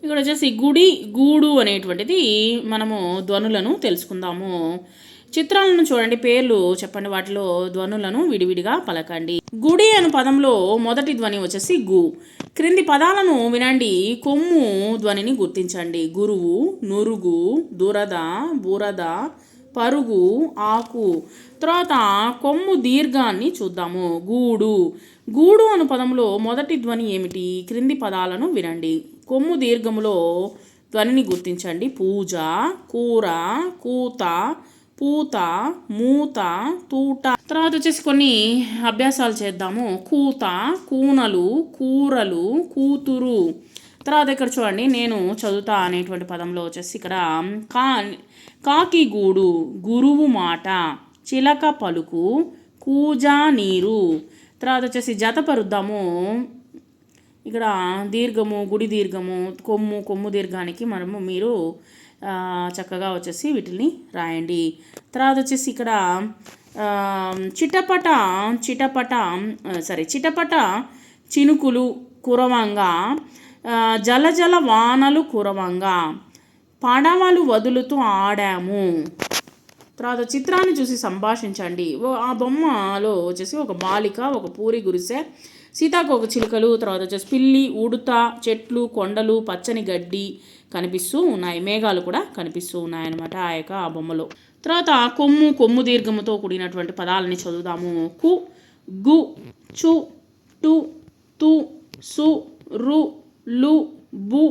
ఇక్కడ వచ్చేసి గుడి గూడు అనేటువంటిది మనము ధ్వనులను తెలుసుకుందాము. చిత్రాలను చూడండి, పేర్లు చెప్పండి, వాటిలో ధ్వనులను విడివిడిగా పలకండి. గుడి అను పదంలో మొదటి ధ్వని వచ్చేసి గు. క్రింది పదాలను వినండి, కొమ్ము ధ్వనిని గుర్తించండి. గురువు, నురుగు, దురద, బురద, పరుగు, ఆకు. తర్వాత కొమ్ము దీర్ఘాన్ని చూద్దాము. గూడు. గూడు అను పదంలో మొదటి ధ్వని ఏమిటి? క్రింది పదాలను వినండి. కొమ్ము దీర్ఘములో ధ్వనిని గుర్తించండి. పూజ, కూర, కూత, పూత, మూత, తూట. తర్వాత వచ్చేసి కొన్ని అభ్యాసాలు చేద్దాము. కూత, కూనలు, కూరలు, కూతురు. తర్వాత ఇక్కడ చూడండి, నేను చదువుతా అనేటువంటి పదంలో వచ్చేసి ఇక్కడ కాకి గూడు, గురువు మాట, చిలక పలుకు, కూజా నీరు. తర్వాత వచ్చేసి జతపరుద్దాము. ఇక్కడ దీర్ఘము, గుడి దీర్ఘము, కొమ్ము దీర్ఘానికి మీరు చక్కగా వచ్చేసి వీటిని రాయండి. తర్వాత వచ్చేసి ఇక్కడ చిటపట చినుకులు కురవంగా, జల వానలు కురవంగా, పడవలు వదులుతూ ఆడాము. తర్వాత చిత్రాన్ని చూసి సంభాషించండి. ఆ బొమ్మలో వచ్చేసి ఒక బాలిక, ఒక పూరి గురిసె, సీతాకోక చిలుకలు, తర్వాత వచ్చేసి పిల్లి, ఉడుత, చెట్లు, కొండలు, పచ్చని గడ్డి కనిపిస్తూ ఉన్నాయి. మేఘాలు కూడా కనిపిస్తూ ఉన్నాయన్నమాట ఆ బొమ్మలో. తర్వాత కొమ్ము దీర్ఘముతో కూడినటువంటి పదాలని చదువుదాము. కు, గు, చు, టు, తు, సు, రు, లు, బు,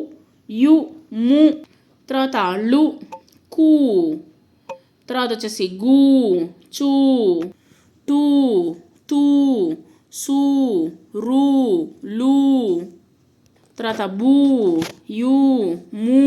యు, ము. తర్వాత లు, కు. తర్వాత వచ్చేసి గు, చు, టు, తు, సు, రు, లు. తర్వాత బు, యు, ము.